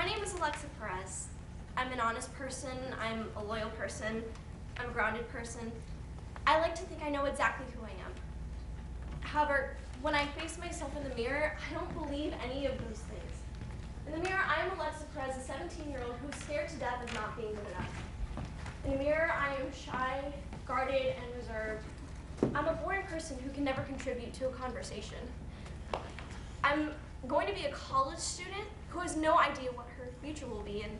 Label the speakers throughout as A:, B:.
A: My name is Alexa Perez. I'm an honest person, I'm a loyal person, I'm a grounded person. I like to think I know exactly who I am. However, when I face myself in the mirror, I don't believe any of those things. In the mirror, I am Alexa Perez, a 17-year-old who's scared to death of not being good enough. In the mirror, I am shy, guarded, and reserved. I'm a boring person who can never contribute to a conversation. I'm going to be a college student who has no idea what her future will be, and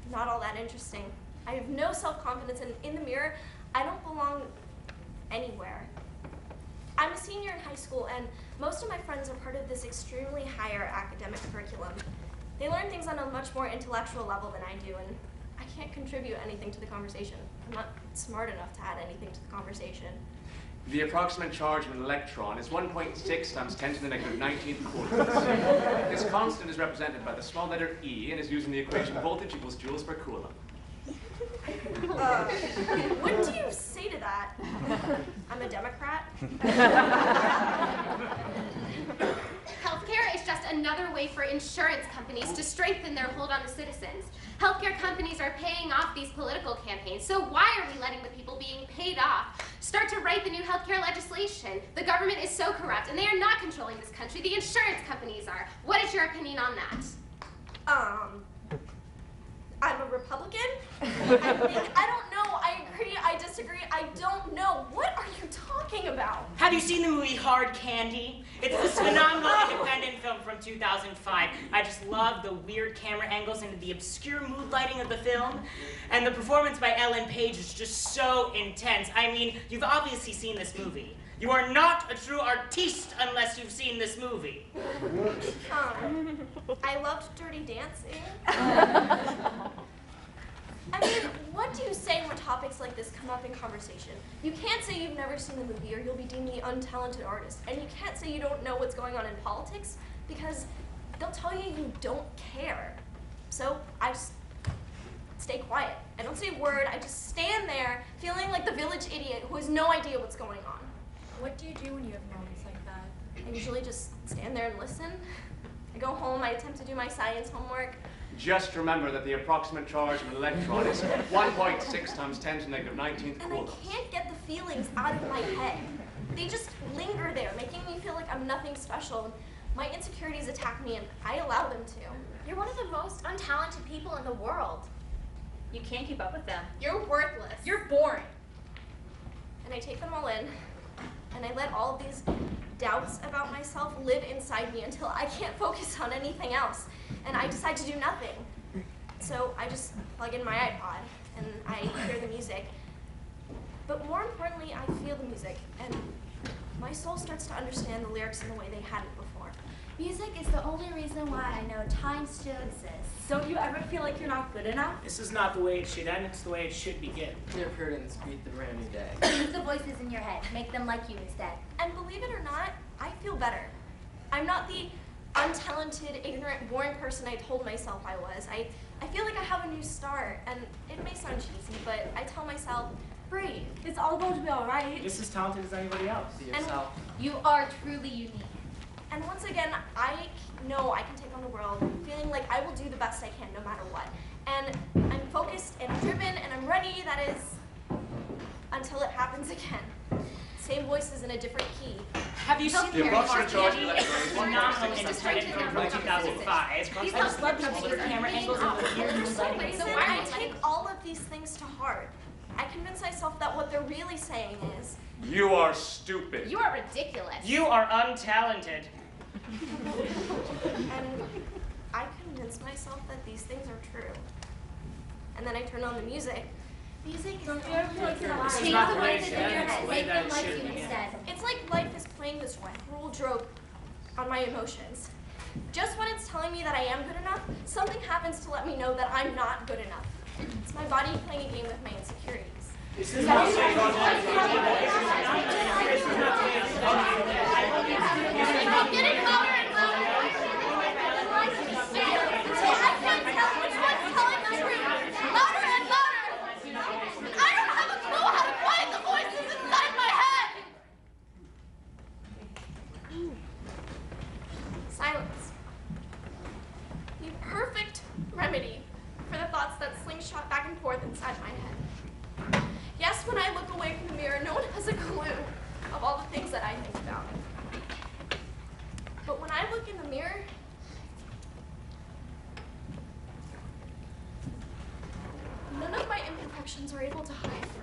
A: not all that interesting. I have no self-confidence, and in the mirror, I don't belong anywhere. I'm a senior in high school, and most of my friends are part of this extremely higher academic curriculum. They learn things on a much more intellectual level than I do, and I can't contribute anything to the conversation. I'm not smart enough to add anything to the conversation.
B: The approximate charge of an electron is 1.6 times 10 to the negative 19th coulomb. This constant is represented by the small letter E and is using the equation voltage equals joules per coulomb.
A: What do you say to that? I'm a Democrat.
C: Healthcare is just another way for insurance companies to strengthen their hold on the citizens. Healthcare companies are paying off these political campaigns, so why are we letting the people being paid off start to write the new healthcare legislation? The government is so corrupt, and they are not controlling this country. The insurance companies are. What is your opinion on that?
A: I'm a Republican. I don't know. I agree. I disagree. I don't know. What are you talking about?
D: Have you seen the movie Hard Candy? It's this phenomenal independent film from 2005. I just love the weird camera angles and the obscure mood lighting of the film. And the performance by Ellen Page is just so intense. I mean, you've obviously seen this movie. You are not a true artiste unless you've seen this movie.
A: I loved Dirty Dancing. I mean, what do you say when topics like this come up in conversation? You can't say you've never seen the movie or you'll be deemed the untalented artist. And you can't say you don't know what's going on in politics because they'll tell you you don't care. So I just stay quiet. I don't say a word. I just stand there feeling like the village idiot who has no idea what's going on.
E: What do you do when you have moments like that?
A: I usually just stand there and listen. I go home, I attempt to do my science homework.
B: Just remember that the approximate charge of an electron is 1.6 times 10 to the negative 19th
A: And I
B: coulomb.
A: can't get the feelings out of my head. They just linger there, making me feel like I'm nothing special. My insecurities attack me, and I allow them to.
E: You're one of the most untalented people in the world. You can't keep up with them.
C: You're worthless.
E: You're boring.
A: And I take them all in, and I let all of these doubts about myself live inside me until I can't focus on anything else. And I decide to do nothing. So I just plug in my iPod, and I hear the music. But more importantly, I feel the music, and my soul starts to understand the lyrics in the way they hadn't before.
F: Music is the only reason why I know time still exists. Don't you ever feel like you're not good enough?
G: This is not the way it should end, it's the way it should begin.
H: Clear prudence, beat the brand new day.
F: Use the voices in your head. Make them like you instead.
A: And believe it or not, I feel better. I'm not the untalented, ignorant, boring person I told myself I was. I feel like I have a new start, and it may sound cheesy, but I tell myself, breathe. It's all going to be all right.
G: Just as talented as anybody else.
H: Be yourself.
F: You are truly unique.
A: And once again, I know I can take on the world, feeling like I will do the best I can no matter what. And I'm focused and driven and I'm ready, that is, until it happens again. Same voices in a different key.
D: Have you seen
B: The approximate charge of an
D: It's
B: electron is
D: phenomenal
B: 1.6
D: independent film from 2005. I just love the weird camera angles and the weird mood lighting.
A: So I take all of these things to heart. I convince myself that what they're really saying is,
B: You are stupid.
C: You are ridiculous.
D: You are untalented.
A: and I convince myself that these things are true. And then I turn on the music.
F: Music is the only place in life.
G: This is
F: Change
G: not
F: the
G: the way
F: voices
G: it
F: in your
G: should end,
F: head.
G: it's the way
F: Make
G: that
F: them
G: it
F: like
G: should
F: you
G: begin.
F: instead.
A: It's like life is playing this cruel joke on my emotions. Just when it's telling me that I am good enough, something happens to let me know that I'm not good enough. It's my body playing a game with my insecurities.
G: This is not
C: I'm getting louder and louder.
A: Until I can't tell which one's telling the truth. Louder and louder! I don't have a clue how to quiet the voices inside my head! Silence. The perfect and forth inside my head. Yes, when I look away from the mirror, no one has a clue of all the things that I think about. But when I look in the mirror, none of my imperfections are able to hide.